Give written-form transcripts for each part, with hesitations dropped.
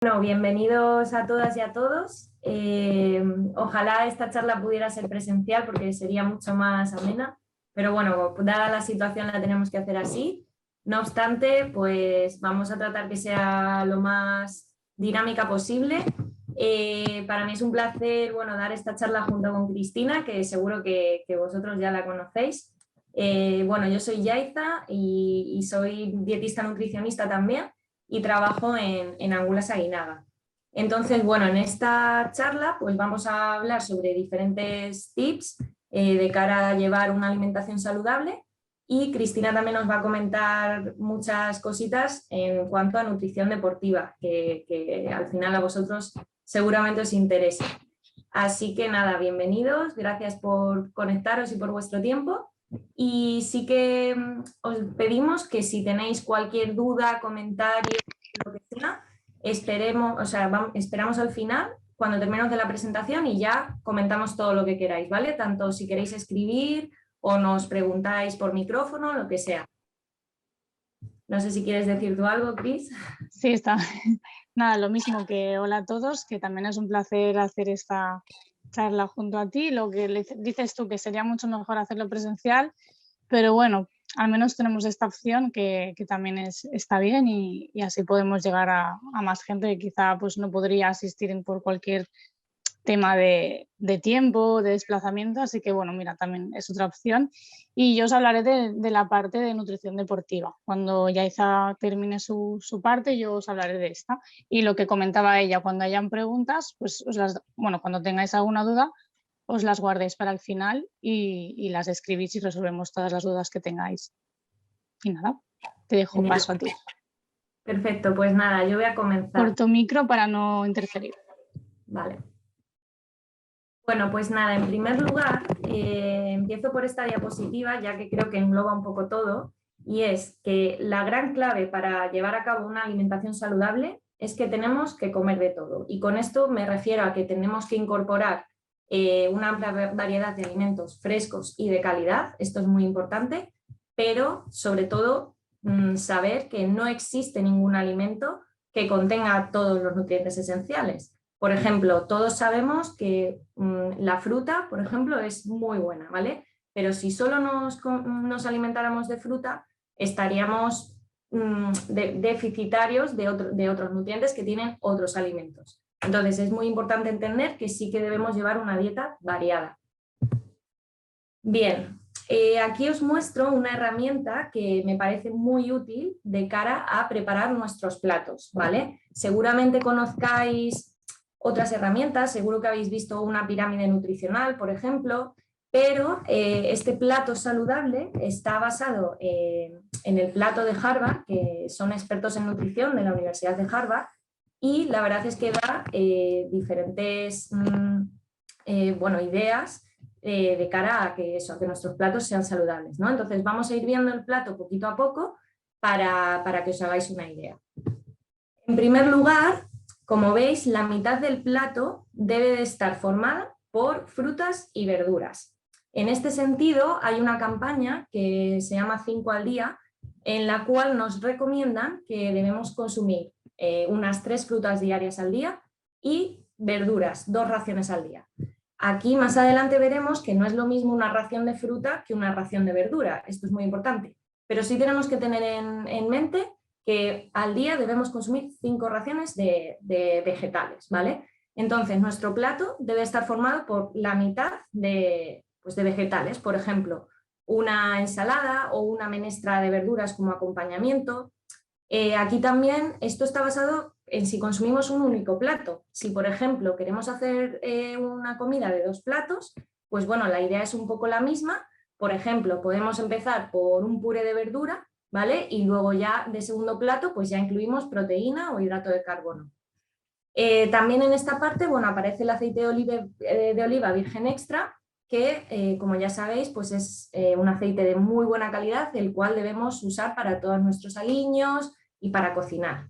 Bueno, bienvenidos a todas y a todos. Ojalá esta charla pudiera ser presencial porque sería mucho más amena, pero bueno, dada la situación la tenemos que hacer así. No obstante, pues vamos a tratar que sea lo más dinámica posible. Para mí es un placer, bueno, dar esta charla junto con Cristina, que seguro que vosotros ya la conocéis. Bueno, yo soy Yaiza y soy dietista nutricionista también y trabajo en Angulas Aguinaga. Entonces, bueno, en esta charla pues vamos a hablar sobre diferentes tips de cara a llevar una alimentación saludable y Cristina también nos va a comentar muchas cositas en cuanto a nutrición deportiva, que al final a vosotros seguramente os interese. Así que nada, bienvenidos, gracias por conectaros y por vuestro tiempo. Y sí que os pedimos que si tenéis cualquier duda, comentario, lo que sea, esperamos al final, cuando terminemos de la presentación y ya comentamos todo lo que queráis, ¿vale? Tanto si queréis escribir o nos preguntáis por micrófono, lo que sea. No sé si quieres decir tú algo, Cris. Sí, está. Nada, lo mismo que hola a todos, que también es un placer hacer esta charla junto a ti. Lo que dices tú, que sería mucho mejor hacerlo presencial, pero bueno, al menos tenemos esta opción que también está bien y así podemos llegar a más gente que quizá pues, no podría asistir por cualquier tema de tiempo, de desplazamiento, así que bueno, mira, también es otra opción. Y yo os hablaré de la parte de nutrición deportiva. Cuando Yaiza termine su parte, yo os hablaré de esta. Y lo que comentaba ella, cuando hayan preguntas, pues cuando tengáis alguna duda, os las guardéis para el final y las escribís y resolvemos todas las dudas que tengáis. Y nada, te dejo paso a ti. Perfecto, pues nada, yo voy a comenzar. Corto micro para no interferir. Vale. Bueno, pues nada, en primer lugar, empiezo por esta diapositiva, ya que creo que engloba un poco todo, y es que la gran clave para llevar a cabo una alimentación saludable es que tenemos que comer de todo. Y con esto me refiero a que tenemos que incorporar una amplia variedad de alimentos frescos y de calidad, esto es muy importante, pero sobre todo saber que no existe ningún alimento que contenga todos los nutrientes esenciales. Por ejemplo, todos sabemos que la fruta, por ejemplo, es muy buena, ¿vale? Pero si solo nos alimentáramos de fruta, estaríamos deficitarios de otros nutrientes que tienen otros alimentos. Entonces, es muy importante entender que sí que debemos llevar una dieta variada. Bien, aquí os muestro una herramienta que me parece muy útil de cara a preparar nuestros platos, ¿vale? Seguramente conozcáis otras herramientas, seguro que habéis visto una pirámide nutricional, por ejemplo, pero este plato saludable está basado en el plato de Harvard, que son expertos en nutrición de la Universidad de Harvard, y la verdad es que da diferentes ideas de cara a que nuestros platos sean saludables, ¿no? Entonces vamos a ir viendo el plato poquito a poco para que os hagáis una idea. En primer lugar, como veis, la mitad del plato debe de estar formada por frutas y verduras. En este sentido, hay una campaña que se llama 5 al día, en la cual nos recomiendan que debemos consumir unas 3 frutas diarias al día y verduras, 2 raciones al día. Aquí más adelante veremos que no es lo mismo una ración de fruta que una ración de verdura, esto es muy importante, pero sí tenemos que tener en mente que al día debemos consumir 5 raciones de vegetales, ¿vale? Entonces, nuestro plato debe estar formado por la mitad de vegetales, por ejemplo, una ensalada o una menestra de verduras como acompañamiento. Aquí también esto está basado en si consumimos un único plato. Si, por ejemplo, queremos hacer una comida de 2 platos, pues bueno, la idea es un poco la misma. Por ejemplo, podemos empezar por un puré de verdura, ¿vale? Y luego ya de segundo plato, pues ya incluimos proteína o hidrato de carbono. También en esta parte, bueno, aparece el aceite de oliva virgen extra, que como ya sabéis, pues es un aceite de muy buena calidad, el cual debemos usar para todos nuestros aliños y para cocinar.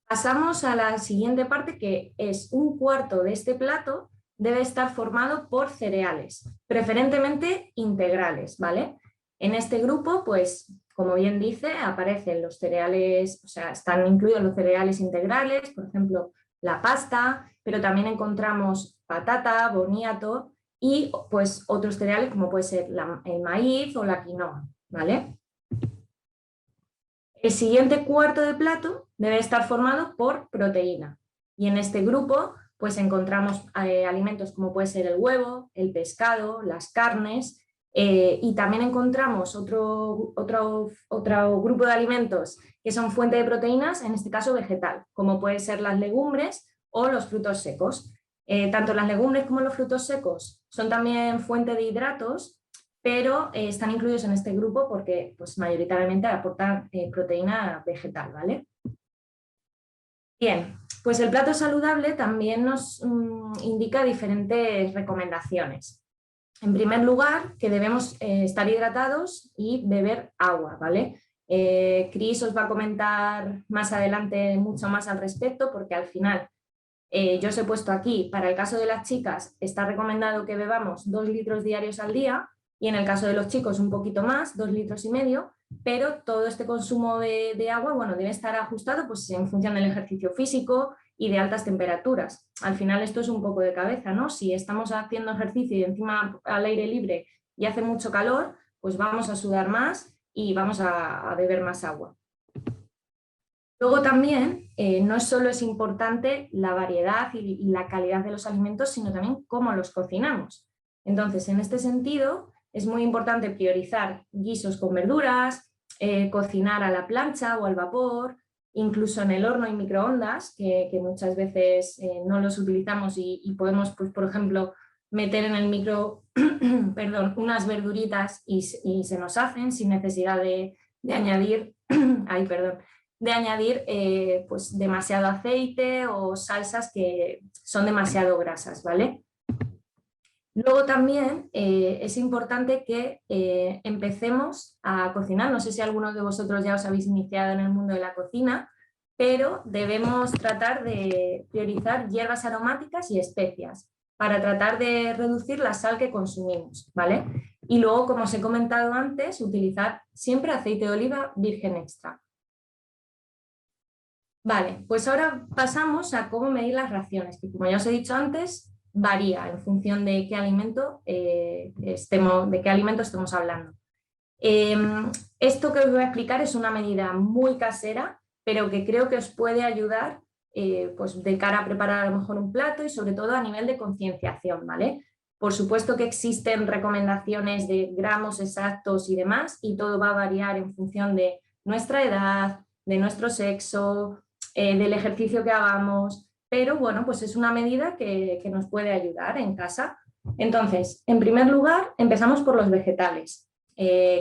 Pasamos a la siguiente parte, que es un cuarto de este plato debe estar formado por cereales, preferentemente integrales, ¿vale? En este grupo, pues como bien dice, aparecen los cereales, o sea, están incluidos los cereales integrales, por ejemplo, la pasta, pero también encontramos patata, boniato y pues otros cereales como puede ser el maíz o la quinoa, ¿vale? El siguiente cuarto de plato debe estar formado por proteína y en este grupo pues encontramos alimentos como puede ser el huevo, el pescado, las carnes y también encontramos otro grupo de alimentos que son fuente de proteínas, en este caso vegetal, como pueden ser las legumbres o los frutos secos. Tanto las legumbres como los frutos secos son también fuente de hidratos, pero están incluidos en este grupo porque pues, mayoritariamente aportan proteína vegetal, ¿vale? Bien, pues el plato saludable también nos indica diferentes recomendaciones. En primer lugar, que debemos estar hidratados y beber agua, ¿vale? Cris os va a comentar más adelante mucho más al respecto porque al final yo os he puesto aquí, para el caso de las chicas está recomendado que bebamos 2 litros diarios al día y en el caso de los chicos un poquito más, 2,5 litros, pero todo este consumo de agua bueno, debe estar ajustado pues, en función del ejercicio físico y de altas temperaturas. Al final esto es un poco de cabeza, ¿no? Si estamos haciendo ejercicio y encima al aire libre y hace mucho calor, pues vamos a sudar más y vamos a beber más agua. Luego también no solo es importante la variedad y la calidad de los alimentos, sino también cómo los cocinamos. Entonces, en este sentido, es muy importante priorizar guisos con verduras, cocinar a la plancha o al vapor, incluso en el horno y microondas, que muchas veces no los utilizamos y podemos, pues, por ejemplo, meter en el micro perdón, unas verduritas y se nos hacen sin necesidad de añadir ay, perdón, de añadir pues demasiado aceite o salsas que son demasiado grasas, ¿vale? Luego también es importante que empecemos a cocinar. No sé si algunos de vosotros ya os habéis iniciado en el mundo de la cocina, pero debemos tratar de priorizar hierbas aromáticas y especias para tratar de reducir la sal que consumimos, ¿vale? Y luego, como os he comentado antes, utilizar siempre aceite de oliva virgen extra. Vale, pues ahora pasamos a cómo medir las raciones, que como ya os he dicho antes, varía en función de qué alimento, estemos hablando. Esto que os voy a explicar es una medida muy casera, pero que creo que os puede ayudar pues de cara a preparar a lo mejor un plato y sobre todo a nivel de concienciación, ¿vale? Por supuesto que existen recomendaciones de gramos exactos y demás, y todo va a variar en función de nuestra edad, de nuestro sexo, del ejercicio que hagamos, pero bueno, pues es una medida que nos puede ayudar en casa. Entonces, en primer lugar, empezamos por los vegetales.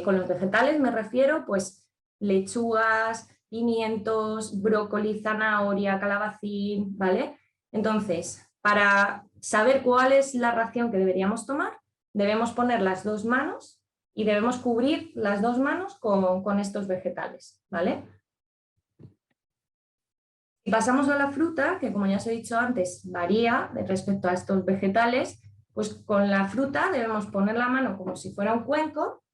Con los vegetales me refiero pues lechugas, pimientos, brócoli, zanahoria, calabacín, ¿vale? Entonces, para saber cuál es la ración que deberíamos tomar, debemos poner las 2 manos y debemos cubrir las 2 manos con estos vegetales, ¿vale? Si pasamos a la fruta, que como ya os he dicho antes, varía respecto a estos vegetales, pues con la fruta debemos poner la mano como si fuera un cuenco,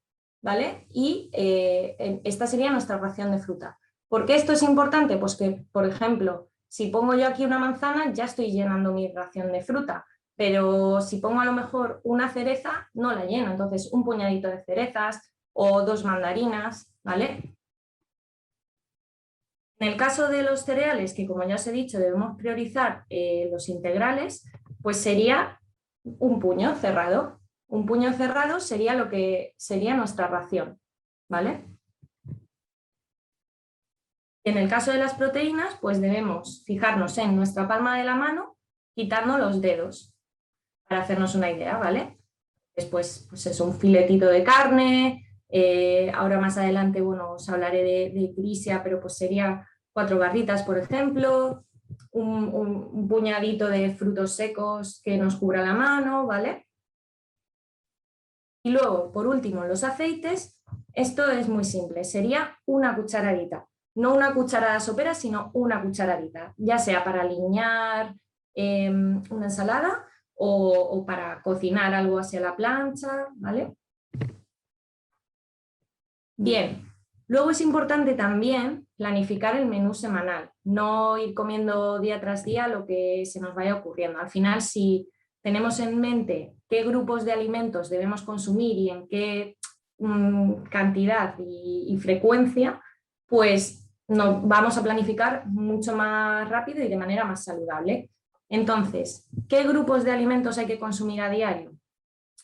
¿vale? Y esta sería nuestra ración de fruta. ¿Por qué esto es importante? Pues que, por ejemplo, si pongo yo aquí una manzana, ya estoy llenando mi ración de fruta, pero si pongo a lo mejor una cereza, no la lleno. Entonces, un puñadito de cerezas o 2 mandarinas, ¿vale? En el caso de los cereales, que como ya os he dicho, debemos priorizar los integrales, pues sería un puño cerrado. Un puño cerrado sería lo que sería nuestra ración, ¿vale? En el caso de las proteínas, pues debemos fijarnos en nuestra palma de la mano, quitando los dedos, para hacernos una idea, ¿vale? Después, pues es un filetito de carne, ahora más adelante, bueno, os hablaré de grisia, pero pues sería 4 barritas, por ejemplo, un puñadito de frutos secos que nos cubra la mano, ¿vale? Y luego, por último, los aceites, esto es muy simple, sería una cucharadita, no una cucharada sopera, sino una cucharadita, ya sea para aliñar una ensalada o para cocinar algo hacia la plancha, ¿vale? Bien, Luego es importante también planificar el menú semanal, no ir comiendo día tras día lo que se nos vaya ocurriendo. Al final, si tenemos en mente qué grupos de alimentos debemos consumir y en qué cantidad y frecuencia, pues nos vamos a planificar mucho más rápido y de manera más saludable. Entonces, ¿qué grupos de alimentos hay que consumir a diario?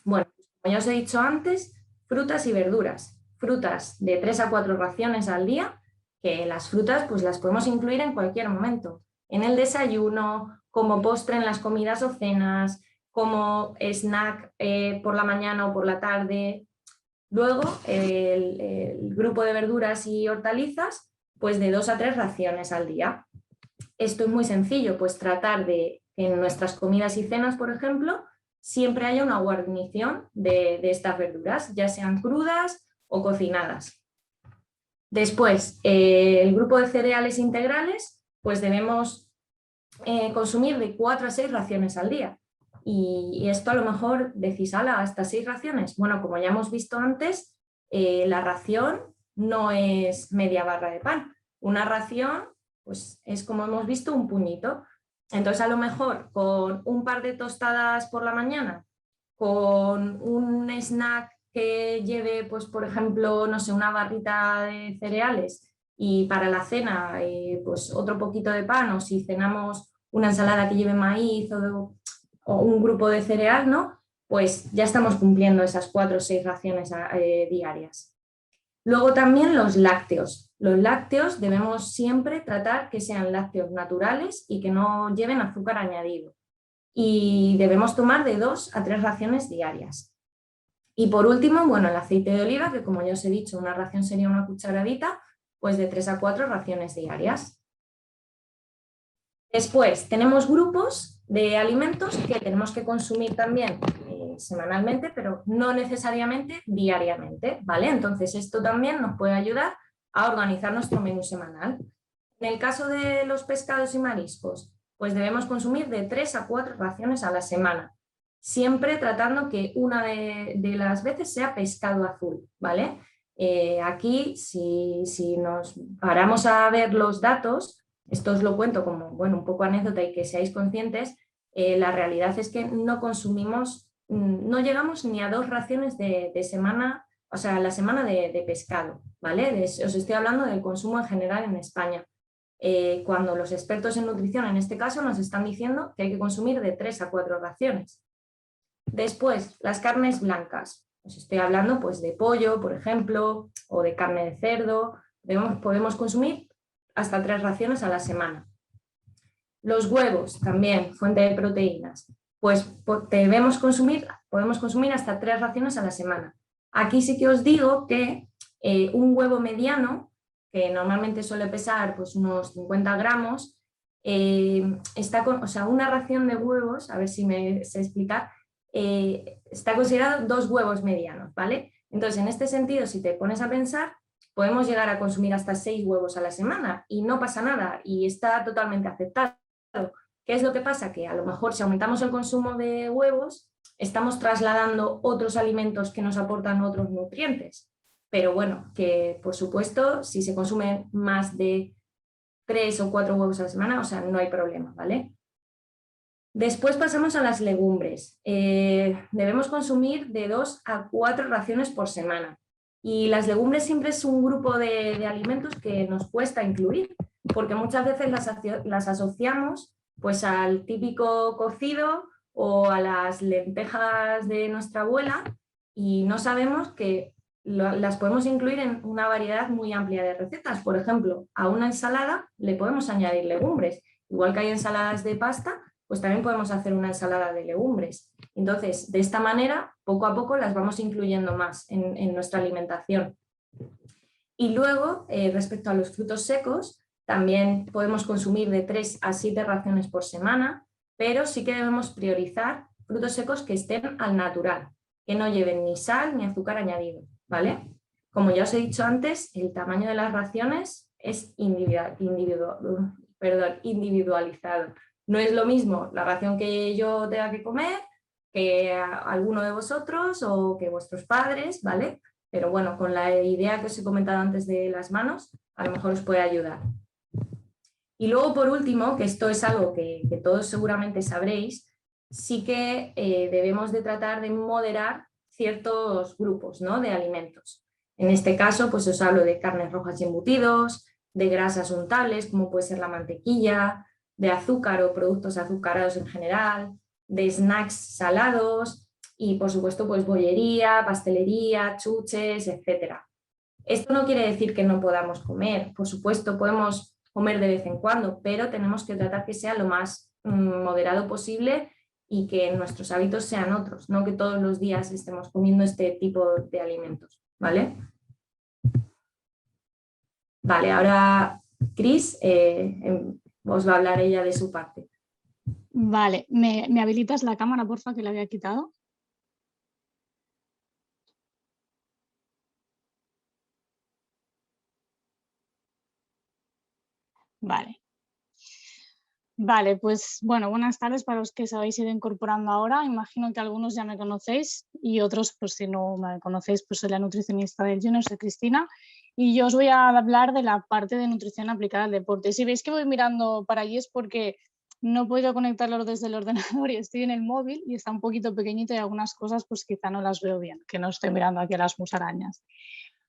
Bueno, como ya os he dicho antes, frutas y verduras. Frutas de 3 a 4 raciones al día, que las frutas pues las podemos incluir en cualquier momento. En el desayuno, como postre en las comidas o cenas, como snack por la mañana o por la tarde. Luego, el grupo de verduras y hortalizas, pues de 2 a 3 raciones al día. Esto es muy sencillo, pues tratar de que en nuestras comidas y cenas, por ejemplo, siempre haya una guarnición de estas verduras, ya sean crudas o cocinadas. Después, el grupo de cereales integrales, pues debemos consumir de 4 a 6 raciones al día. Y esto a lo mejor decís, ala, hasta 6 raciones. Bueno, como ya hemos visto antes, la ración no es media barra de pan. Una ración pues es, como hemos visto, un puñito. Entonces a lo mejor con un par de tostadas por la mañana, con un snack que lleve, pues por ejemplo, no sé, una barrita de cereales, y para la cena pues otro poquito de pan, o si cenamos una ensalada que lleve maíz o un grupo de cereal, ¿no? Pues ya estamos cumpliendo esas 4 o 6 raciones diarias. Luego también los lácteos. Los lácteos debemos siempre tratar que sean lácteos naturales y que no lleven azúcar añadido. Y debemos tomar de 2 a 3 raciones diarias. Y por último, bueno, el aceite de oliva, que como ya os he dicho, una ración sería una cucharadita, pues de 3 a 4 raciones diarias. Después tenemos grupos de alimentos que tenemos que consumir también semanalmente, pero no necesariamente diariamente, ¿vale? Entonces esto también nos puede ayudar a organizar nuestro menú semanal. En el caso de los pescados y mariscos, pues debemos consumir de 3 a 4 raciones a la semana, siempre tratando que una de las veces sea pescado azul, ¿vale? Aquí, si nos paramos a ver los datos, esto os lo cuento como, bueno, un poco anécdota y que seáis conscientes, la realidad es que no consumimos, no llegamos ni a 2 raciones de semana, o sea, la semana de pescado, ¿vale? Os estoy hablando del consumo en general en España. Cuando los expertos en nutrición, en este caso, nos están diciendo que hay que consumir de 3 a 4 raciones. Después, las carnes blancas. Os estoy hablando pues, de pollo, por ejemplo, o de carne de cerdo. Podemos consumir hasta 3 raciones a la semana. Los huevos, también, fuente de proteínas. Pues podemos consumir hasta 3 raciones a la semana. Aquí sí que os digo que un huevo mediano, que normalmente suele pesar pues, unos 50 gramos, una ración de huevos, a ver si me sé explicar, está considerado 2 huevos medianos, ¿vale? Entonces, en este sentido, si te pones a pensar, podemos llegar a consumir hasta 6 huevos a la semana y no pasa nada y está totalmente aceptado. ¿Qué es lo que pasa? Que a lo mejor si aumentamos el consumo de huevos, estamos trasladando otros alimentos que nos aportan otros nutrientes. Pero bueno, que por supuesto, si se consumen más de 3 o 4 huevos a la semana, o sea, no hay problema, ¿vale? Después pasamos a las legumbres. Debemos consumir de 2 a 4 raciones por semana. Y las legumbres siempre es un grupo de alimentos que nos cuesta incluir, porque muchas veces las asociamos pues, al típico cocido o a las lentejas de nuestra abuela, y no sabemos que las podemos incluir en una variedad muy amplia de recetas. Por ejemplo, a una ensalada le podemos añadir legumbres. Igual que hay ensaladas de pasta, pues también podemos hacer una ensalada de legumbres. Entonces, de esta manera, poco a poco las vamos incluyendo más en nuestra alimentación. Y luego, respecto a los frutos secos, también podemos consumir de 3 a 7 raciones por semana, pero sí que debemos priorizar frutos secos que estén al natural, que no lleven ni sal ni azúcar añadido, ¿vale? Como ya os he dicho antes, el tamaño de las raciones es individualizado. No es lo mismo la ración que yo tenga que comer que alguno de vosotros o que vuestros padres, ¿vale? Pero bueno, con la idea que os he comentado antes de las manos, a lo mejor os puede ayudar. Y luego, por último, que esto es algo que todos seguramente sabréis, sí que debemos de tratar de moderar ciertos grupos, ¿no?, de alimentos. En este caso, pues os hablo de carnes rojas y embutidos, de grasas untables, como puede ser la mantequilla, de azúcar o productos azucarados en general, de snacks salados y, por supuesto, pues bollería, pastelería, chuches, etc. Esto no quiere decir que no podamos comer, por supuesto, podemos comer de vez en cuando, pero tenemos que tratar que sea lo más moderado posible y que nuestros hábitos sean otros, no que todos los días estemos comiendo este tipo de alimentos, ¿vale? Vale, ahora Cris os va a hablar ella de su parte. Vale, ¿me habilitas la cámara, porfa, que la había quitado? Vale. Vale, pues bueno, buenas tardes para los que se habéis ido incorporando ahora. Imagino que algunos ya me conocéis y otros, pues si no me conocéis, pues soy la nutricionista del Junior, soy Cristina, y yo os voy a hablar de la parte de nutrición aplicada al deporte. Si veis que voy mirando para allí es porque no he podido conectarlo desde el ordenador y estoy en el móvil y está un poquito pequeñito y algunas cosas pues quizá no las veo bien, que no estoy mirando aquí a las musarañas.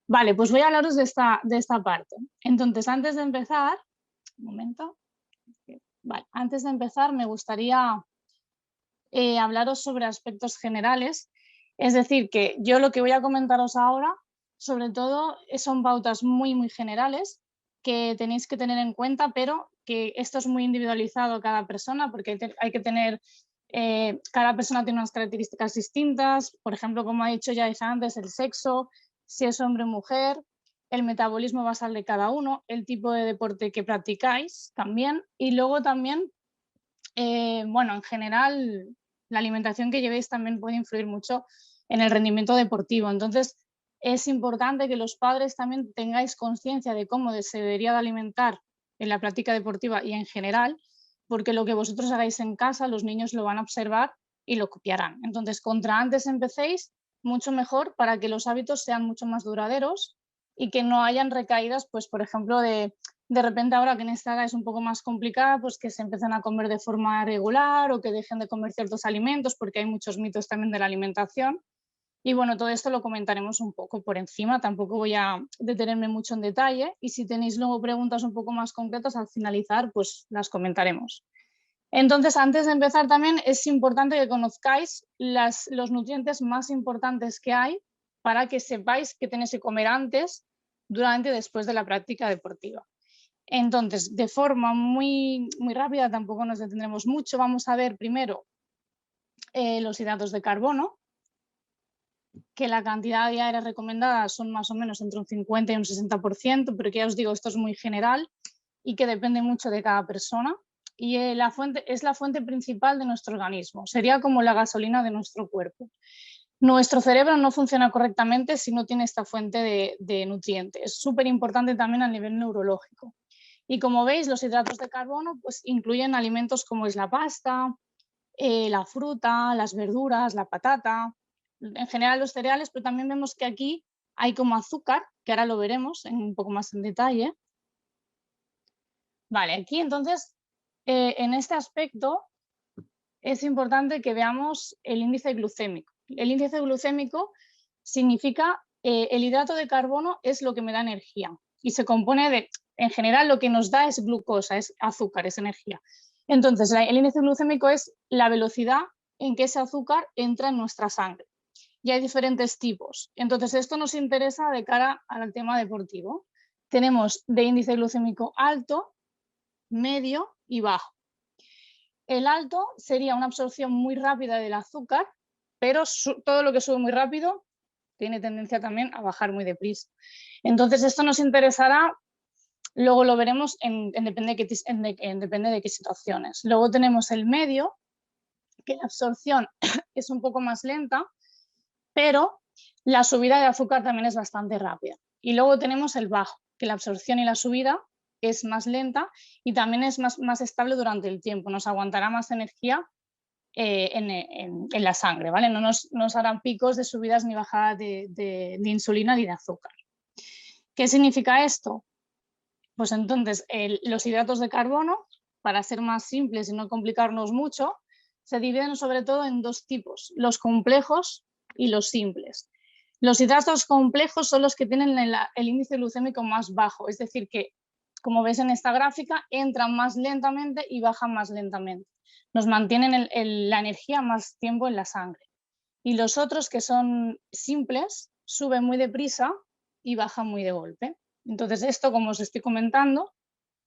Vale, pues voy a hablaros de esta parte. Entonces, antes de empezar, un momento. Vale, antes de empezar me gustaría hablaros sobre aspectos generales, es decir, que yo lo que voy a comentaros ahora, sobre todo, son pautas muy generales que tenéis que tener en cuenta, pero que esto es muy individualizado cada persona porque hay que tener, cada persona tiene unas características distintas, por ejemplo, como ha dicho ya antes, el sexo, si es hombre o mujer, el metabolismo basal de cada uno, el tipo de deporte que practicáis también, y luego también, bueno, en general, la alimentación que llevéis también puede influir mucho en el rendimiento deportivo. Entonces, es importante que los padres también tengáis conciencia de cómo se debería de alimentar en la práctica deportiva y en general, porque lo que vosotros hagáis en casa, los niños lo van a observar y lo copiarán. Entonces, contra antes empecéis, mucho mejor para que los hábitos sean mucho más duraderos y que no hayan recaídas, pues, por ejemplo, de repente ahora que en esta edad es un poco más complicada, pues que se empiezan a comer de forma regular o que dejen de comer ciertos alimentos, porque hay muchos mitos también de la alimentación. Y bueno, todo esto lo comentaremos un poco por encima, tampoco voy a detenerme mucho en detalle y si tenéis luego preguntas un poco más concretas al finalizar, pues las comentaremos. Entonces, antes de empezar también es importante que conozcáis los nutrientes más importantes que hay para que sepáis qué tenéis que comer antes, durante y después de la práctica deportiva. Entonces, de forma muy rápida, tampoco nos detendremos mucho, vamos a ver primero los hidratos de carbono, que la cantidad diaria recomendada son más o menos entre un 50 y un 60%, pero que ya os digo, esto es muy general y que depende mucho de cada persona. Y es la fuente principal de nuestro organismo, sería como la gasolina de nuestro cuerpo. Nuestro cerebro no funciona correctamente si no tiene esta fuente de nutrientes. Es súper importante también a nivel neurológico. Y como veis, los hidratos de carbono pues, incluyen alimentos como es la pasta, la fruta, las verduras, la patata, en general los cereales, pero también vemos que aquí hay como azúcar, que ahora lo veremos un poco más en detalle. Vale, aquí entonces, en este aspecto es importante que veamos el índice glucémico. El índice glucémico significa el hidrato de carbono es lo que me da energía y se compone de, en general, lo que nos da es glucosa, es azúcar, es energía. Entonces, el índice glucémico es la velocidad en que ese azúcar entra en nuestra sangre. Y hay diferentes tipos. Entonces, esto nos interesa de cara al tema deportivo. Tenemos de índice glucémico alto, medio y bajo. El alto sería una absorción muy rápida del azúcar, pero todo lo que sube muy rápido tiene tendencia también a bajar muy deprisa. Entonces, esto nos interesará, luego lo veremos depende de qué situaciones. Luego tenemos el medio, que la absorción es un poco más lenta, pero la subida de azúcar también es bastante rápida. Y luego tenemos el bajo, que la absorción y la subida es más lenta y también es más estable durante el tiempo, nos aguantará más energía en la sangre, ¿vale? No nos harán picos de subidas ni bajadas de insulina ni de azúcar. ¿Qué significa esto? Pues entonces los hidratos de carbono, para ser más simples y no complicarnos mucho, se dividen sobre todo en dos tipos, los complejos y los simples. Los hidratos complejos son los que tienen el índice glucémico más bajo, es decir, que, como ves en esta gráfica, entran más lentamente y bajan más lentamente. Nos mantienen la energía más tiempo en la sangre. Y los otros, que son simples, suben muy deprisa y bajan muy de golpe. Entonces, esto, como os estoy comentando,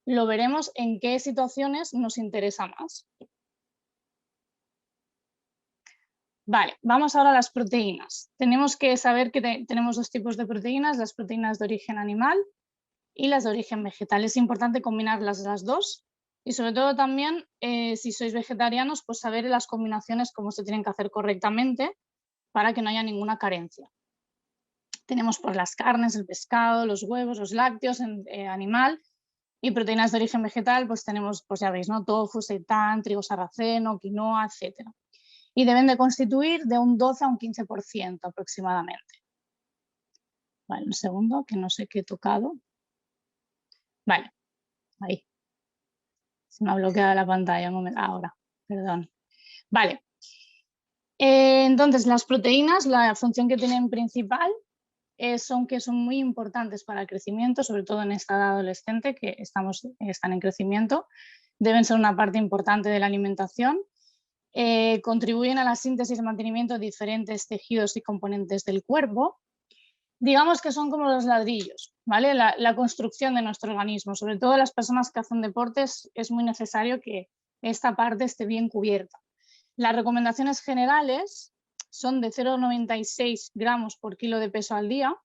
lo veremos en qué situaciones nos interesa más. Vale, vamos ahora a las proteínas. Tenemos que saber que tenemos dos tipos de proteínas, las proteínas de origen animal y las de origen vegetal. Es importante combinar las dos y sobre todo también, si sois vegetarianos, pues saber las combinaciones, cómo se tienen que hacer correctamente para que no haya ninguna carencia. Tenemos por las carnes, el pescado, los huevos, los lácteos animal, y proteínas de origen vegetal, pues tenemos, pues ya veis, ¿no? Tofu, seitán, trigo sarraceno, quinoa, etc. Y deben de constituir de un 12 a un 15% aproximadamente. Vale, un segundo, que no sé qué he tocado. Vale, ahí. Se me ha bloqueado la pantalla, ahora, perdón. Vale. Entonces, las proteínas, la función que tienen principal son que son muy importantes para el crecimiento, sobre todo en esta edad adolescente, que están en crecimiento. Deben ser una parte importante de la alimentación. Contribuyen a la síntesis y mantenimiento de diferentes tejidos y componentes del cuerpo. Digamos que son como los ladrillos, ¿vale? La construcción de nuestro organismo. Sobre todo las personas que hacen deportes es muy necesario que esta parte esté bien cubierta. Las recomendaciones generales son de 0,96 gramos por kilo de peso al día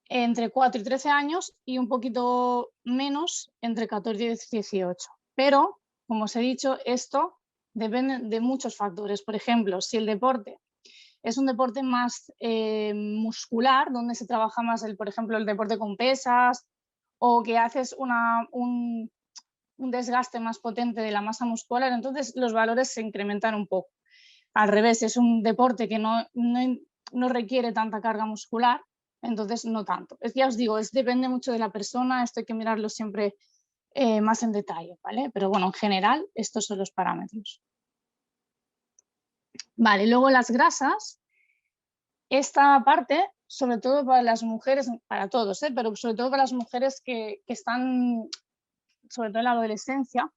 entre 4 y 13 años y un poquito menos entre 14 y 18. Pero, como os he dicho, esto depende de muchos factores. Por ejemplo, si el deporte es un deporte más muscular, donde se trabaja más, por ejemplo, el deporte con pesas, o que haces un desgaste más potente de la masa muscular, entonces los valores se incrementan un poco. Al revés, es un deporte que no requiere tanta carga muscular, entonces no tanto. Ya os digo, depende mucho de la persona, esto hay que mirarlo siempre más en detalle, ¿vale? Pero bueno, en general, estos son los parámetros. Vale, luego las grasas. Esta parte, sobre todo para las mujeres, para todos, pero sobre todo para las mujeres que están, sobre todo en la adolescencia,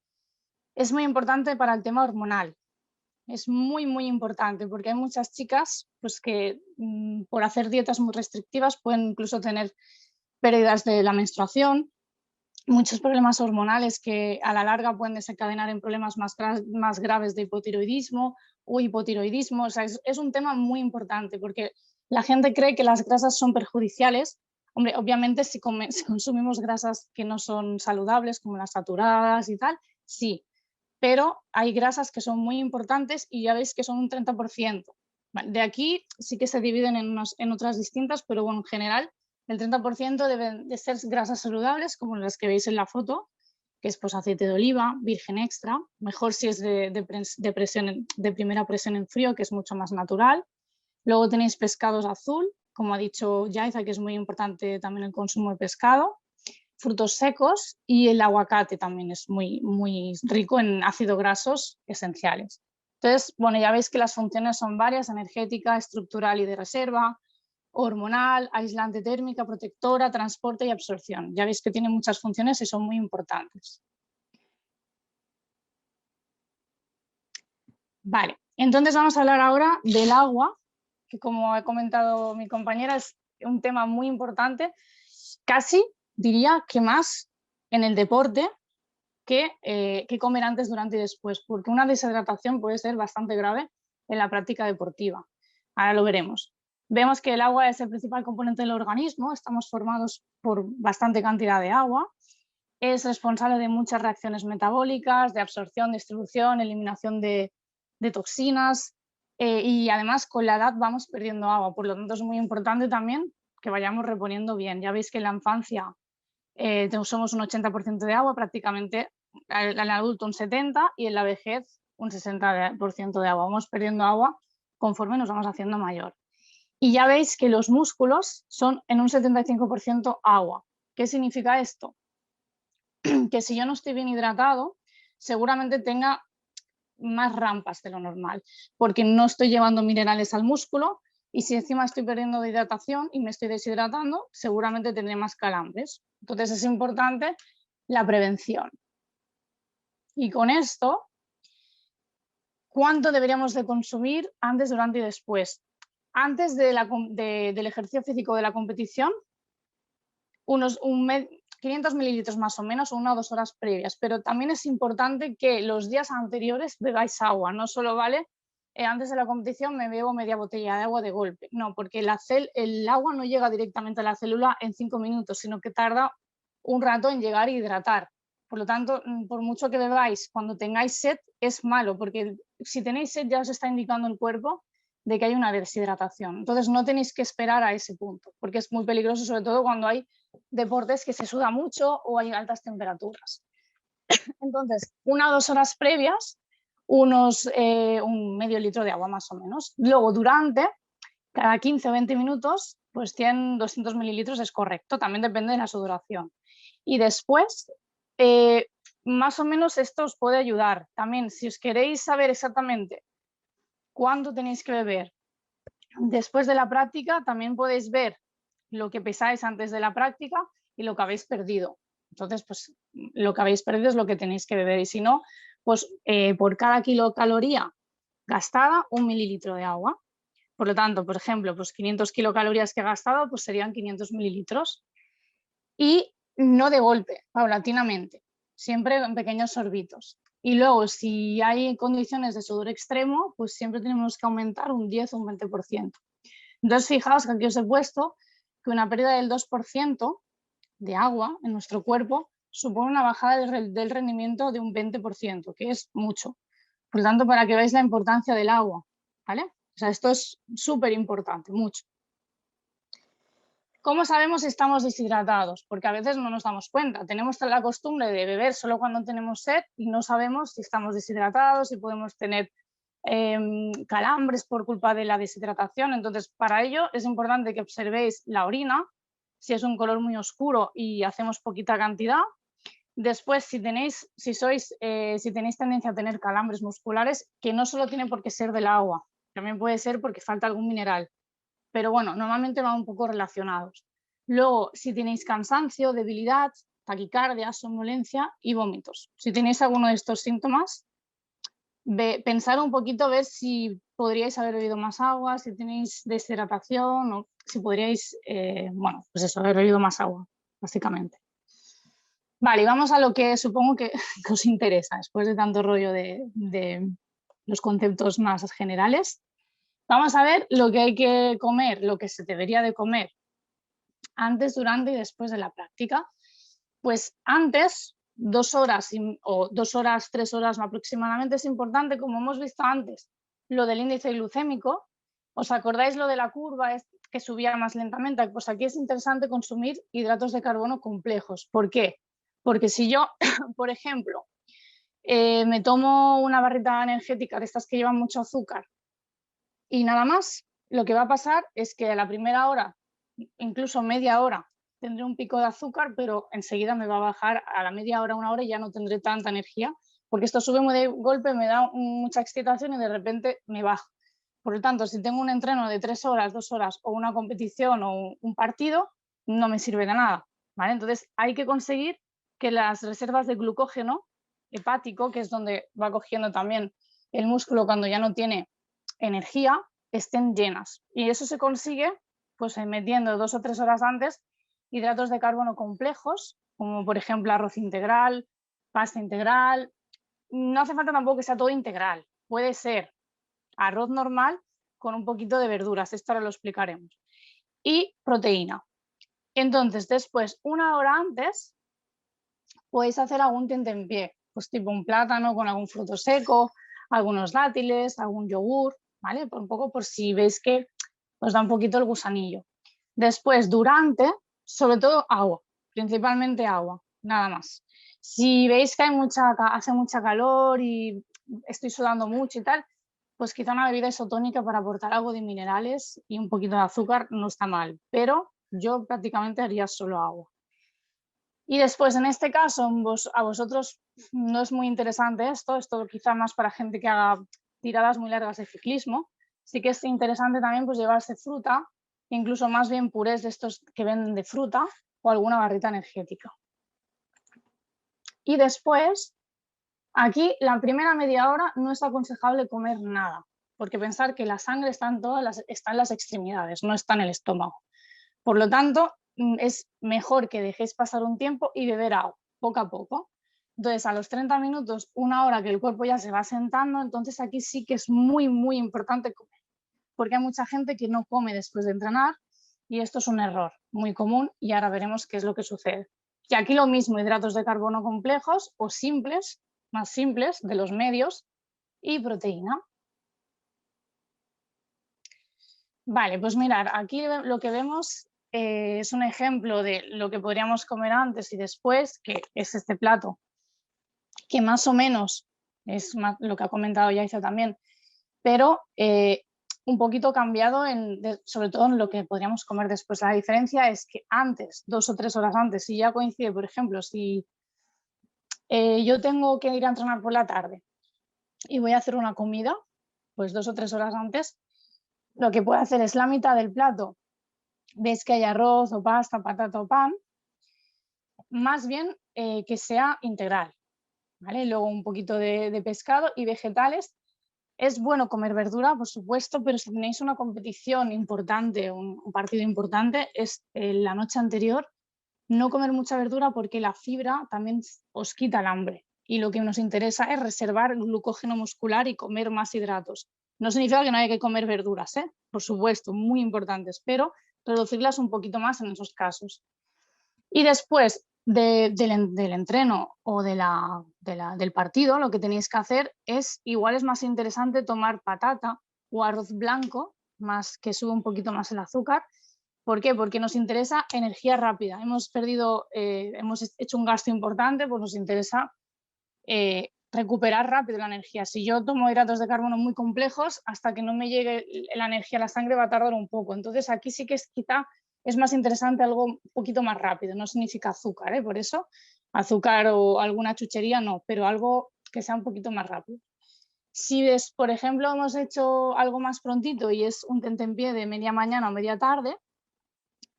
es muy importante para el tema hormonal. Es muy, muy importante porque hay muchas chicas pues, que por hacer dietas muy restrictivas pueden incluso tener pérdidas de la menstruación, muchos problemas hormonales que a la larga pueden desencadenar en problemas más graves de hipotiroidismo o hipotiroidismo. O sea, es un tema muy importante porque la gente cree que las grasas son perjudiciales. Hombre, obviamente si consumimos grasas que no son saludables, como las saturadas y tal, sí. Pero hay grasas que son muy importantes y ya veis que son un 30%. De aquí sí que se dividen en otras distintas, pero bueno, en general el 30% deben de ser grasas saludables, como las que veis en la foto, que es pues, aceite de oliva, virgen extra, mejor si es de primera presión en frío, que es mucho más natural. Luego tenéis pescados azul, como ha dicho Yaiza, que es muy importante también el consumo de pescado. Frutos secos y el aguacate también es muy, muy rico en ácidos grasos esenciales. Entonces, bueno, ya veis que las funciones son varias: energética, estructural y de reserva, hormonal, aislante térmica, protectora, transporte y absorción. Ya veis que tiene muchas funciones y son muy importantes. Vale, entonces vamos a hablar ahora del agua, que como he comentado mi compañera es un tema muy importante, casi diría que más en el deporte que comer antes, durante y después, porque una deshidratación puede ser bastante grave en la práctica deportiva. Ahora lo veremos. Vemos que el agua es el principal componente del organismo, estamos formados por bastante cantidad de agua, es responsable de muchas reacciones metabólicas, de absorción, distribución, eliminación de toxinas y además con la edad vamos perdiendo agua, por lo tanto es muy importante también que vayamos reponiendo bien. Ya veis que en la infancia somos un 80% de agua prácticamente, en el adulto un 70% y en la vejez un 60% de agua, vamos perdiendo agua conforme nos vamos haciendo mayor. Y ya veis que los músculos son en un 75% agua. ¿Qué significa esto? Que si yo no estoy bien hidratado, seguramente tenga más rampas de lo normal, porque no estoy llevando minerales al músculo y si encima estoy perdiendo de hidratación y me estoy deshidratando, seguramente tendré más calambres. Entonces es importante la prevención. Y con esto, ¿cuánto deberíamos de consumir antes, durante y después? Antes del ejercicio físico de la competición, unos 500 mililitros más o menos, 1 o 2 horas previas, pero también es importante que los días anteriores bebáis agua, no solo vale antes de la competición me bebo media botella de agua de golpe, no, porque el agua no llega directamente a la célula en 5 minutos, sino que tarda un rato en llegar a hidratar. Por lo tanto, por mucho que bebáis, cuando tengáis sed es malo, porque si tenéis sed ya os está indicando el cuerpo de que hay una deshidratación. Entonces no tenéis que esperar a ese punto, porque es muy peligroso, sobre todo cuando hay deportes que se suda mucho o hay altas temperaturas. Entonces, 1 o 2 horas previas, un medio litro de agua más o menos. Luego, durante, cada 15 o 20 minutos, pues 100, 200 mililitros es correcto, también depende de la sudoración. Y después, más o menos esto os puede ayudar. También, si os queréis saber exactamente cuándo tenéis que beber después de la práctica, también podéis ver lo que pesáis antes de la práctica y lo que habéis perdido. Entonces, pues lo que habéis perdido es lo que tenéis que beber y si no, pues por cada kilocaloría gastada, 1 mililitro de agua. Por lo tanto, por ejemplo, pues 500 kilocalorías que he gastado, pues serían 500 mililitros. Y no de golpe, paulatinamente, siempre en pequeños sorbitos. Y luego, si hay condiciones de sudor extremo, pues siempre tenemos que aumentar un 10 o un 20%. Entonces, fijaos que aquí os he puesto que una pérdida del 2% de agua en nuestro cuerpo supone una bajada del rendimiento de un 20%, que es mucho. Por lo tanto, para que veáis la importancia del agua, ¿vale? O sea, esto es súper importante, mucho. ¿Cómo sabemos si estamos deshidratados? Porque a veces no nos damos cuenta. Tenemos la costumbre de beber solo cuando tenemos sed y no sabemos si estamos deshidratados, si podemos tener calambres por culpa de la deshidratación. Entonces, para ello es importante que observéis la orina, si es un color muy oscuro y hacemos poquita cantidad. Después, si tenéis tendencia a tener calambres musculares, que no solo tiene por qué ser del agua, también puede ser porque falta algún mineral. Pero bueno, normalmente van un poco relacionados. Luego, si tenéis cansancio, debilidad, taquicardia, somnolencia y vómitos. Si tenéis alguno de estos síntomas, pensar un poquito, ver si podríais haber bebido más agua, si tenéis deshidratación o si podríais, pues eso, haber bebido más agua, básicamente. Vale, y vamos a lo que supongo que os interesa, después de tanto rollo de los conceptos más generales. Vamos a ver lo que hay que comer, lo que se debería de comer antes, durante y después de la práctica. Pues antes, 2 horas o 2 horas, 3 horas aproximadamente, es importante, como hemos visto antes, lo del índice glucémico. ¿Os acordáis lo de la curva que subía más lentamente? Pues aquí es interesante consumir hidratos de carbono complejos. ¿Por qué? Porque si yo, por ejemplo, me tomo una barrita energética de estas que llevan mucho azúcar y nada más, lo que va a pasar es que a la primera hora, incluso media hora, tendré un pico de azúcar, pero enseguida me va a bajar a la media hora, 1 hora y ya no tendré tanta energía, porque esto sube muy de golpe, me da mucha excitación y de repente me baja. Por lo tanto, si tengo un entreno de 3 horas, 2 horas o una competición o un partido, no me sirve de nada, ¿vale? Entonces hay que conseguir que las reservas de glucógeno hepático, que es donde va cogiendo también el músculo cuando ya no tiene energía, estén llenas. Y eso se consigue pues metiendo 2 o 3 horas antes hidratos de carbono complejos, como por ejemplo arroz integral, pasta integral. No hace falta tampoco que sea todo integral. Puede ser arroz normal con un poquito de verduras. Esto ahora lo explicaremos. Y proteína. Entonces, después, 1 hora antes, podéis hacer algún tentempié, pues tipo un plátano con algún fruto seco, algunos dátiles, algún yogur, ¿vale? Un poco por si veis que os da un poquito el gusanillo. Después, durante, sobre todo agua, principalmente agua, nada más. Si veis que hace mucha calor y estoy sudando mucho y tal, pues quizá una bebida isotónica para aportar algo de minerales y un poquito de azúcar no está mal, pero yo prácticamente haría solo agua. Y después, en este caso, a vosotros no es muy interesante esto quizá más para gente que haga tiradas muy largas de ciclismo. Sí que es interesante también pues llevarse fruta, incluso más bien purés de estos que venden de fruta o alguna barrita energética. Y después, aquí la primera media hora no es aconsejable comer nada, porque pensar que la sangre está en las extremidades, no está en el estómago. Por lo tanto, es mejor que dejéis pasar un tiempo y beber agua, poco a poco. Entonces, a los 30 minutos, una hora que el cuerpo ya se va sentando, entonces aquí sí que es muy, muy importante comer, porque hay mucha gente que no come después de entrenar y esto es un error muy común y ahora veremos qué es lo que sucede. Y aquí lo mismo, hidratos de carbono complejos o simples, más simples, de los medios, y proteína. Vale, pues mirar, aquí lo que vemos es un ejemplo de lo que podríamos comer antes y después, que es este plato, que más o menos es lo que ha comentado Yaiza también, pero un poquito cambiado, sobre todo en lo que podríamos comer después. La diferencia es que antes, 2 o 3 horas antes, si ya coincide, por ejemplo, si yo tengo que ir a entrenar por la tarde y voy a hacer una comida, pues 2 o 3 horas antes, lo que puedo hacer es la mitad del plato. Ves que hay arroz o pasta, patata o pan, más bien que sea integral, ¿vale? Luego un poquito de pescado y vegetales. Es bueno comer verdura, por supuesto, pero si tenéis una competición importante, un partido importante, es la noche anterior no comer mucha verdura porque la fibra también os quita el hambre y lo que nos interesa es reservar glucógeno muscular y comer más hidratos. No significa que no haya que comer verduras, por supuesto, muy importantes, pero reducirlas un poquito más en esos casos. Y después del entreno o del partido, lo que tenéis que hacer es, igual es más interesante tomar patata o arroz blanco, más que sube un poquito más el azúcar. ¿Por qué? Porque nos interesa energía rápida. Hemos hecho un gasto importante, pues nos interesa recuperar rápido la energía. Si yo tomo hidratos de carbono muy complejos, hasta que no me llegue la energía a la sangre va a tardar un poco. Entonces aquí sí que quizá es más interesante algo un poquito más rápido. No significa azúcar, por eso azúcar o alguna chuchería no, pero algo que sea un poquito más rápido. Si, por ejemplo, hemos hecho algo más prontito y es un tentempié de media mañana o media tarde,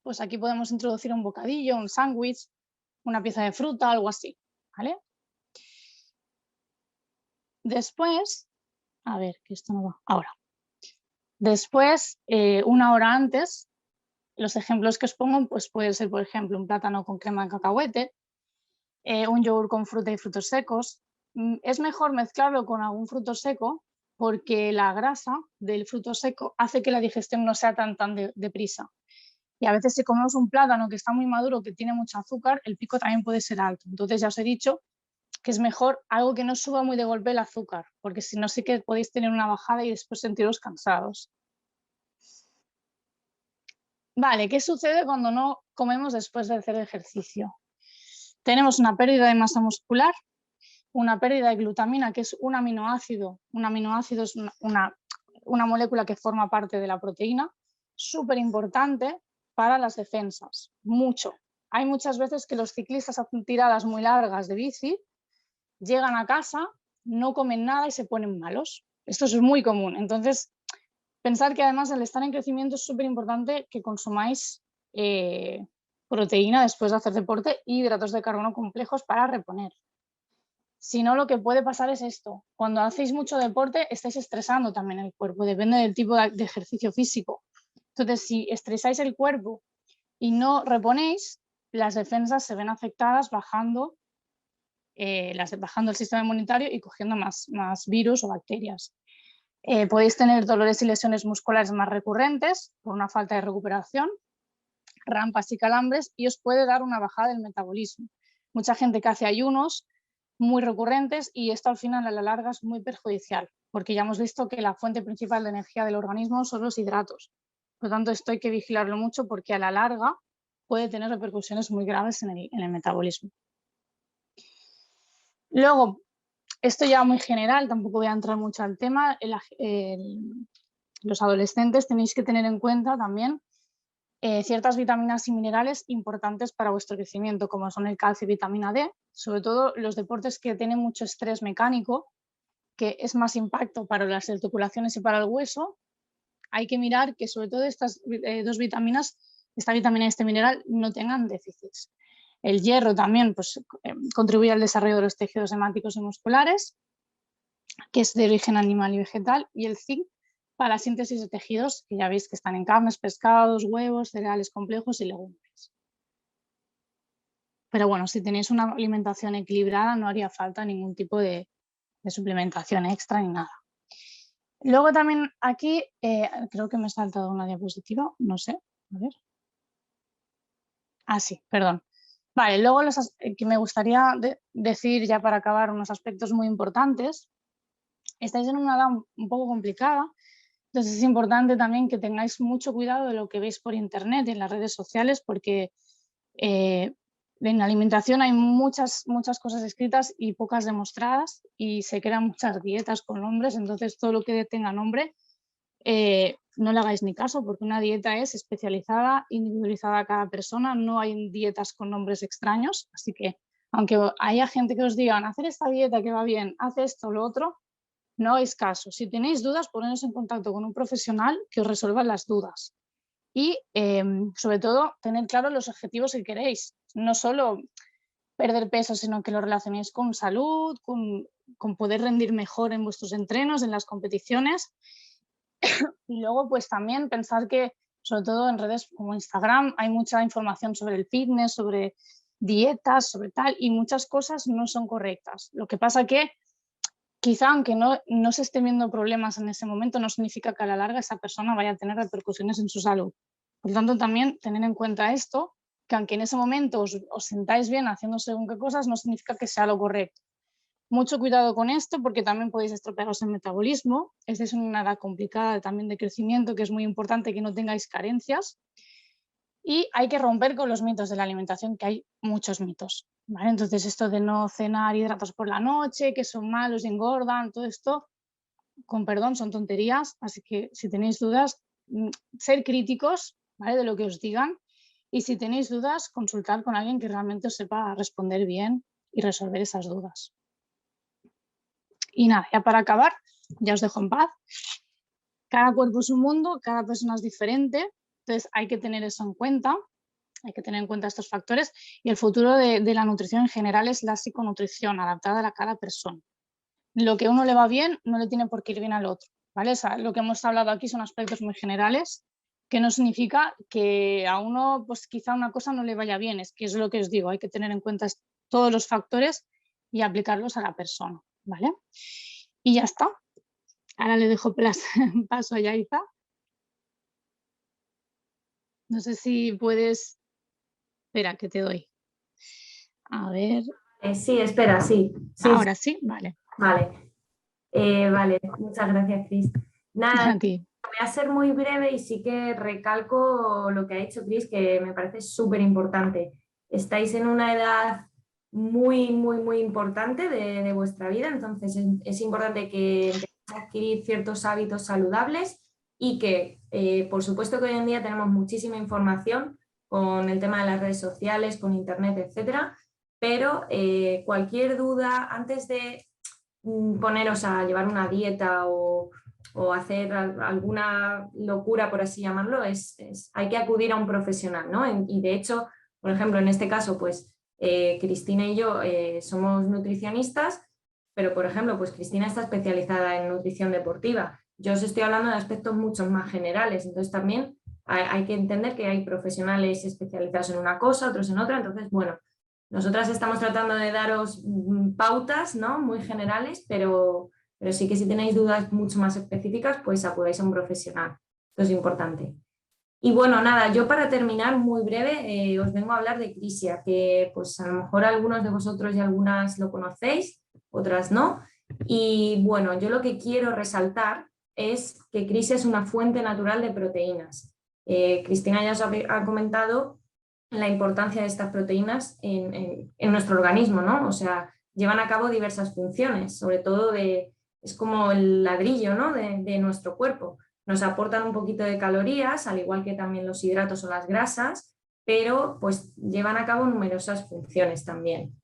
pues aquí podemos introducir un bocadillo, un sándwich, una pieza de fruta, algo así, ¿vale? Después, a ver, que esto no va, ahora. Después, una hora antes, los ejemplos que os pongo, pues puede ser, por ejemplo, un plátano con crema de cacahuete, un yogur con fruta y frutos secos. Es mejor mezclarlo con algún fruto seco porque la grasa del fruto seco hace que la digestión no sea tan deprisa. Y a veces si comemos un plátano que está muy maduro, que tiene mucho azúcar, el pico también puede ser alto. Entonces ya os he dicho que es mejor algo que no suba muy de golpe el azúcar, porque si no sí que podéis tener una bajada y después sentiros cansados. Vale, ¿qué sucede cuando no comemos después de hacer ejercicio? Tenemos una pérdida de masa muscular, una pérdida de glutamina, que es un aminoácido. Un aminoácido es una molécula que forma parte de la proteína, súper importante para las defensas, mucho. Hay muchas veces que los ciclistas hacen tiradas muy largas de bici, llegan a casa, no comen nada y se ponen malos. Esto es muy común. Entonces, pensar que además al estar en crecimiento es súper importante que consumáis proteína después de hacer deporte y hidratos de carbono complejos para reponer. Si no, lo que puede pasar es esto. Cuando hacéis mucho deporte, estáis estresando también el cuerpo, depende del tipo de ejercicio físico. Entonces, si estresáis el cuerpo y no reponéis, las defensas se ven afectadas bajando el sistema inmunitario y cogiendo más virus o bacterias. Podéis tener dolores y lesiones musculares más recurrentes por una falta de recuperación, rampas y calambres, y os puede dar una bajada del metabolismo. Mucha gente que hace ayunos muy recurrentes y esto al final a la larga es muy perjudicial, porque ya hemos visto que la fuente principal de energía del organismo son los hidratos. Por lo tanto, esto hay que vigilarlo mucho porque a la larga puede tener repercusiones muy graves en el metabolismo. Luego, esto ya muy general, tampoco voy a entrar mucho al tema. Los adolescentes tenéis que tener en cuenta también ciertas vitaminas y minerales importantes para vuestro crecimiento, como son el calcio y vitamina D, sobre todo los deportes que tienen mucho estrés mecánico, que es más impacto para las articulaciones y para el hueso. Hay que mirar que sobre todo estas dos vitaminas, esta vitamina y este mineral, no tengan déficits. El hierro también pues, contribuye al desarrollo de los tejidos hemáticos y musculares, que es de origen animal y vegetal, y el zinc para la síntesis de tejidos, que ya veis que están en carnes, pescados, huevos, cereales complejos y legumbres. Pero bueno, si tenéis una alimentación equilibrada no haría falta ningún tipo de suplementación extra ni nada. Luego también aquí, creo que me he saltado una diapositiva, no sé, a ver. Ah, sí, perdón. Vale, luego que me gustaría decir ya para acabar unos aspectos muy importantes. Estáis en una edad un poco complicada, entonces es importante también que tengáis mucho cuidado de lo que veis por internet y en las redes sociales, porque en la alimentación hay muchas cosas escritas y pocas demostradas, y se crean muchas dietas con nombres, entonces todo lo que tenga nombre no le hagáis ni caso, porque una dieta es especializada, individualizada a cada persona, no hay dietas con nombres extraños, así que aunque haya gente que os digan hacer esta dieta que va bien, haz esto o lo otro, no hagáis caso. Si tenéis dudas, poneros en contacto con un profesional que os resuelva las dudas. Y sobre todo, tener claros los objetivos que queréis. No solo perder peso, sino que lo relacionéis con salud, con poder rendir mejor en vuestros entrenos, en las competiciones. Y luego, pues también pensar que, sobre todo en redes como Instagram, hay mucha información sobre el fitness, sobre dietas, sobre tal, y muchas cosas no son correctas. Lo que pasa que quizá aunque no se estén viendo problemas en ese momento, no significa que a la larga esa persona vaya a tener repercusiones en su salud. Por lo tanto, también tener en cuenta esto, que aunque en ese momento os sentáis bien haciendo según qué cosas, no significa que sea lo correcto. Mucho cuidado con esto, porque también podéis estropearos el metabolismo. Esta es una edad complicada también de crecimiento, que es muy importante que no tengáis carencias. Y hay que romper con los mitos de la alimentación, que hay muchos mitos, ¿vale? Entonces esto de no cenar hidratos por la noche, que son malos y engordan, todo esto, con perdón, son tonterías. Así que si tenéis dudas, ser críticos, ¿vale?, de lo que os digan, y si tenéis dudas, consultar con alguien que realmente os sepa responder bien y resolver esas dudas. Y nada, ya para acabar, ya os dejo en paz. Cada cuerpo es un mundo, cada persona es diferente, entonces hay que tener eso en cuenta, hay que tener en cuenta estos factores, y el futuro de la nutrición en general es la psiconutrición adaptada a cada persona. Lo que a uno le va bien no le tiene por qué ir bien al otro, ¿vale? O sea, lo que hemos hablado aquí son aspectos muy generales, que no significa que a uno pues quizá una cosa no le vaya bien, es que es lo que os digo, hay que tener en cuenta todos los factores y aplicarlos a la persona, ¿vale? Y ya está. Ahora le dejo paso a Yaiza. No sé si puedes... Espera, que te doy. A ver. Sí, espera, sí. Ahora sí, vale. Vale. Vale, muchas gracias, Cris. Nada, A ti. voy a ser muy breve y sí que recalco lo que ha dicho Cris, que me parece súper importante. Estáis en una edad muy importante de vuestra vida, entonces es importante que empecéis a adquirir ciertos hábitos saludables y que, por supuesto que hoy en día tenemos muchísima información con el tema de las redes sociales, con internet, etcétera, pero cualquier duda antes de poneros a llevar una dieta o hacer alguna locura, por así llamarlo, hay que acudir a un profesional, ¿no? Y de hecho, por ejemplo, en este caso, pues Cristina y yo somos nutricionistas, pero por ejemplo, pues Cristina está especializada en nutrición deportiva. Yo os estoy hablando de aspectos mucho más generales, entonces también hay que entender que hay profesionales especializados en una cosa, otros en otra, entonces, bueno, nosotras estamos tratando de daros pautas, ¿no?, muy generales, pero sí que si tenéis dudas mucho más específicas, pues acudáis a un profesional. Esto es importante. Y bueno, nada, yo para terminar, muy breve, os vengo a hablar de Crisia, que pues a lo mejor algunos de vosotros y algunas lo conocéis, otras no. Y bueno, yo lo que quiero resaltar es que Crisia es una fuente natural de proteínas. Cristina ya os ha comentado la importancia de estas proteínas en nuestro organismo, ¿no? O sea, llevan a cabo diversas funciones, sobre todo es como el ladrillo, ¿no? de nuestro cuerpo. Nos aportan un poquito de calorías, al igual que también los hidratos o las grasas, pero pues llevan a cabo numerosas funciones también.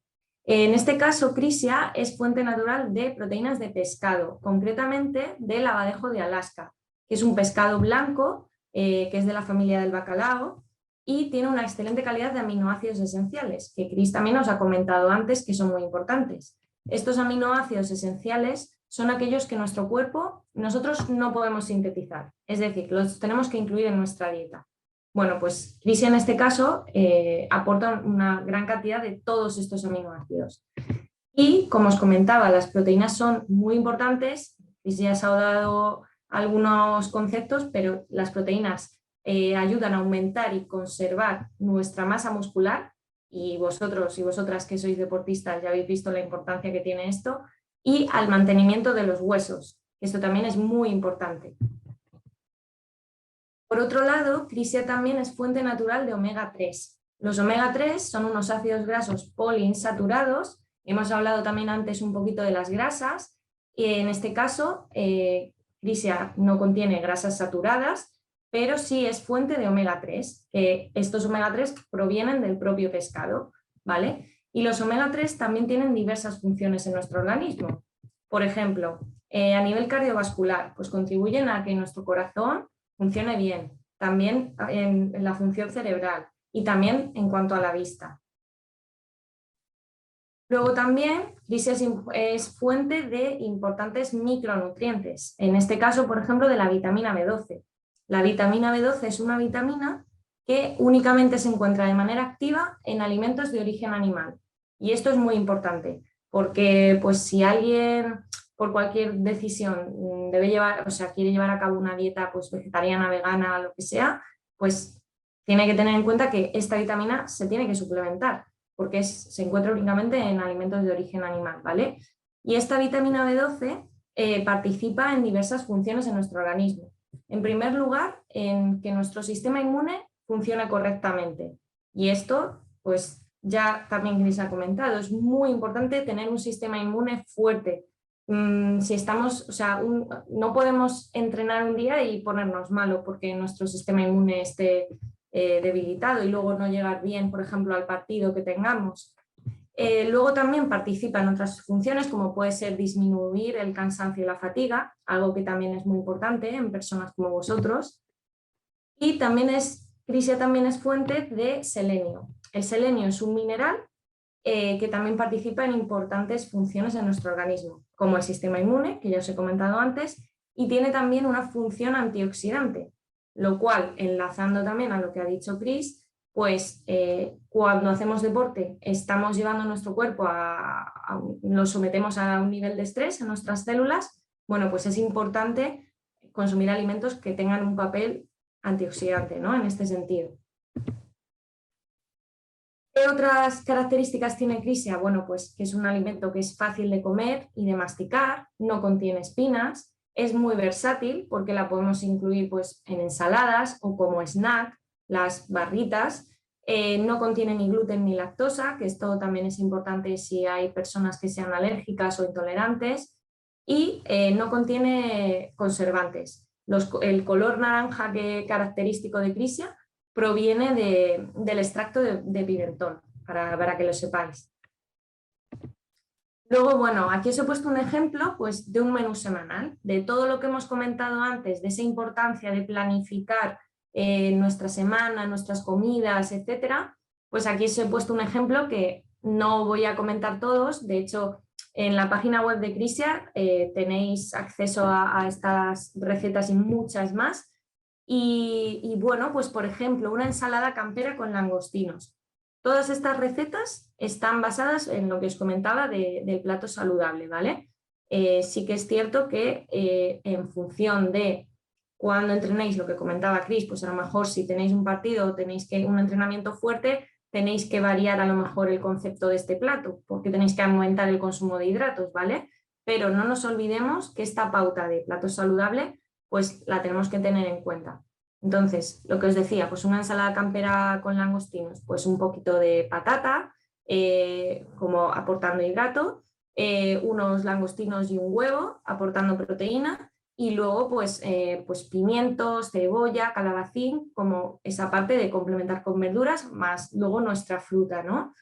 En este caso, Crisia es fuente natural de proteínas de pescado, concretamente del abadejo de Alaska, que es un pescado blanco que es de la familia del bacalao y tiene una excelente calidad de aminoácidos esenciales, que Cris también os ha comentado antes que son muy importantes. Estos aminoácidos esenciales son aquellos que nuestro cuerpo, nosotros no podemos sintetizar, es decir, los tenemos que incluir en nuestra dieta. Bueno, pues Crisia en este caso aporta una gran cantidad de todos estos aminoácidos. Y como os comentaba, las proteínas son muy importantes, Crisia os ha dado algunos conceptos, pero las proteínas ayudan a aumentar y conservar nuestra masa muscular, y vosotros y vosotras que sois deportistas ya habéis visto la importancia que tiene esto, y al mantenimiento de los huesos. Esto también es muy importante. Por otro lado, Crisia también es fuente natural de omega 3. Los omega 3 son unos ácidos grasos poliinsaturados. Hemos hablado también antes un poquito de las grasas. En este caso, Crisia no contiene grasas saturadas, pero sí es fuente de omega 3, que estos omega 3 provienen del propio pescado, ¿vale? Y los omega 3 también tienen diversas funciones en nuestro organismo. Por ejemplo, a nivel cardiovascular, pues contribuyen a que nuestro corazón funcione bien, también en la función cerebral y también en cuanto a la vista. Luego también Crisia es fuente de importantes micronutrientes, en este caso, por ejemplo, de la vitamina B12. La vitamina B12 es una vitamina que únicamente se encuentra de manera activa en alimentos de origen animal. Y esto es muy importante, porque pues, si alguien por cualquier decisión quiere llevar a cabo una dieta pues, vegetariana, vegana, lo que sea, pues tiene que tener en cuenta que esta vitamina se tiene que suplementar, porque se encuentra únicamente en alimentos de origen animal, ¿vale? Y esta vitamina B12 participa en diversas funciones en nuestro organismo. En primer lugar, en que nuestro sistema inmune funcione correctamente. Y esto, pues ya también Cris ha comentado, es muy importante tener un sistema inmune fuerte. Si estamos, no podemos entrenar un día y ponernos malo porque nuestro sistema inmune esté debilitado y luego no llegar bien, por ejemplo, al partido que tengamos. Luego también participa en otras funciones como puede ser disminuir el cansancio y la fatiga, algo que también es muy importante en personas como vosotros. Y también Crisia también es fuente de selenio. El selenio es un mineral que también participa en importantes funciones en nuestro organismo, como el sistema inmune, que ya os he comentado antes, y tiene también una función antioxidante, lo cual, enlazando también a lo que ha dicho Cris, pues cuando hacemos deporte estamos llevando nuestro cuerpo lo sometemos a un nivel de estrés en nuestras células, bueno, pues es importante consumir alimentos que tengan un papel antioxidante, ¿no? En este sentido. ¿Qué otras características tiene Crisia? Bueno, pues que es un alimento que es fácil de comer y de masticar, no contiene espinas, es muy versátil porque la podemos incluir pues, en ensaladas o como snack, las barritas, no contiene ni gluten ni lactosa, que esto también es importante si hay personas que sean alérgicas o intolerantes, y no contiene conservantes. El color naranja característico de Crisia proviene del extracto de pimentón, para que lo sepáis. Luego, bueno, aquí os he puesto un ejemplo pues, de un menú semanal, de todo lo que hemos comentado antes, de esa importancia de planificar nuestra semana, nuestras comidas, etcétera. Pues aquí os he puesto un ejemplo que no voy a comentar todos, de hecho, en la página web de Crisia tenéis acceso a estas recetas y muchas más. Y bueno, pues por ejemplo, una ensalada campera con langostinos. Todas estas recetas están basadas en lo que os comentaba del plato saludable, ¿vale? Sí que es cierto que en función de cuando entrenéis, lo que comentaba Cris, pues a lo mejor si tenéis un partido o tenéis un entrenamiento fuerte, tenéis que variar a lo mejor el concepto de este plato, porque tenéis que aumentar el consumo de hidratos, ¿vale? Pero no nos olvidemos que esta pauta de plato saludable pues la tenemos que tener en cuenta. Entonces, lo que os decía, pues una ensalada campera con langostinos, pues un poquito de patata, como aportando hidrato, unos langostinos y un huevo aportando proteína, y luego pues pimientos, cebolla, calabacín, como esa parte de complementar con verduras, más luego nuestra fruta, ¿no?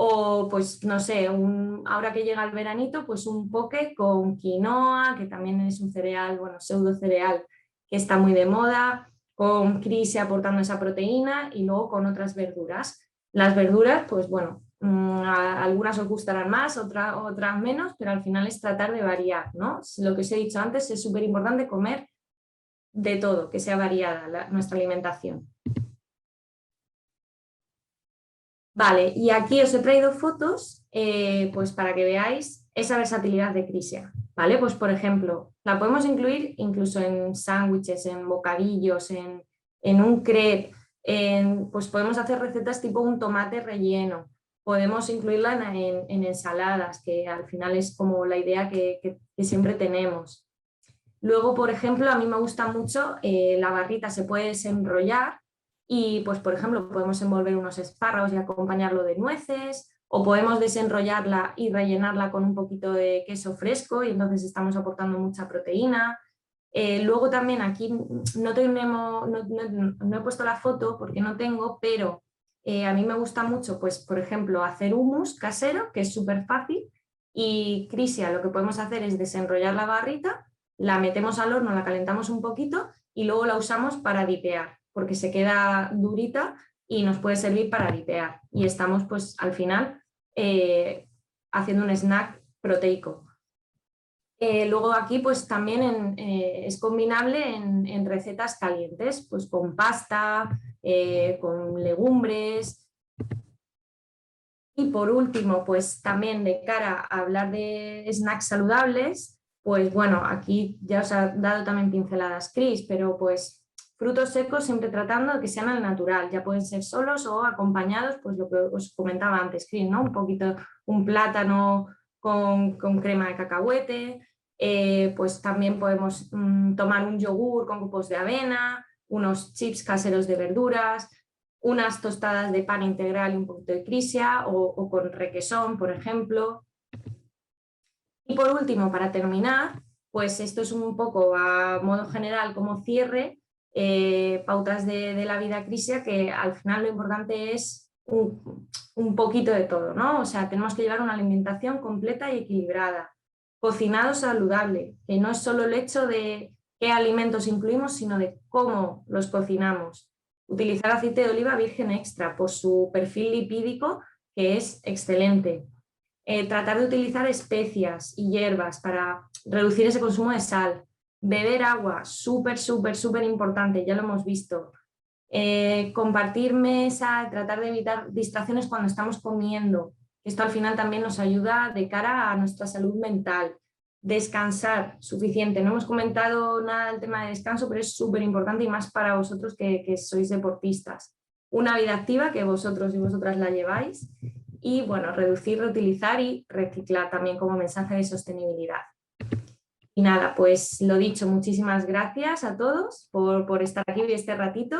O pues no sé, ahora que llega el veranito, pues un poke con quinoa, que también es un cereal, bueno, pseudo cereal que está muy de moda, con crisia aportando esa proteína y luego con otras verduras. Las verduras, pues bueno, algunas os gustarán más, otras menos, pero al final es tratar de variar, ¿no? Lo que os he dicho antes, es súper importante comer de todo, que sea variada nuestra alimentación. Vale, y aquí os he traído fotos pues para que veáis esa versatilidad de Crisia, ¿vale? Pues por ejemplo, la podemos incluir incluso en sándwiches, en bocadillos, en un crepe, pues podemos hacer recetas tipo un tomate relleno, podemos incluirla en ensaladas, que al final es como la idea que siempre tenemos. Luego, por ejemplo, a mí me gusta mucho, la barrita se puede desenrollar y, pues, por ejemplo, podemos envolver unos espárragos y acompañarlo de nueces, o podemos desenrollarla y rellenarla con un poquito de queso fresco y entonces estamos aportando mucha proteína. Luego también aquí no he puesto la foto porque no tengo, pero a mí me gusta mucho, pues, por ejemplo, hacer hummus casero, que es súper fácil, y Crisia, lo que podemos hacer es desenrollar la barrita, la metemos al horno, la calentamos un poquito y luego la usamos para dipear, porque se queda durita y nos puede servir para dipear. Y estamos pues al final haciendo un snack proteico. Luego aquí pues también es combinable en recetas calientes, pues con pasta, con legumbres. Y por último, pues también de cara a hablar de snacks saludables, pues bueno, aquí ya os ha dado también pinceladas Cris, pero pues frutos secos siempre tratando de que sean al natural, ya pueden ser solos o acompañados, pues lo que os comentaba antes, Cris, ¿no? Un poquito, un plátano con crema de cacahuete, pues también podemos tomar un yogur con grupos de avena, unos chips caseros de verduras, unas tostadas de pan integral y un poquito de crisia o con requesón, por ejemplo. Y por último, para terminar, pues esto es un poco a modo general como cierre, pautas de la vida crisia, que al final lo importante es un poquito de todo, ¿no? O sea, tenemos que llevar una alimentación completa y equilibrada, cocinado saludable, que no es solo el hecho de qué alimentos incluimos, sino de cómo los cocinamos. Utilizar aceite de oliva virgen extra por su perfil lipídico, que es excelente. Tratar de utilizar especias y hierbas para reducir ese consumo de sal. Beber agua, súper, súper, súper importante, ya lo hemos visto. Compartir mesa, tratar de evitar distracciones cuando estamos comiendo. Esto al final también nos ayuda de cara a nuestra salud mental. Descansar suficiente. No hemos comentado nada del tema de descanso, pero es súper importante y más para vosotros que sois deportistas. Una vida activa, que vosotros y vosotras la lleváis. Y bueno, reducir, reutilizar y reciclar también como mensaje de sostenibilidad. Y nada, pues lo dicho, muchísimas gracias a todos por estar aquí hoy este ratito.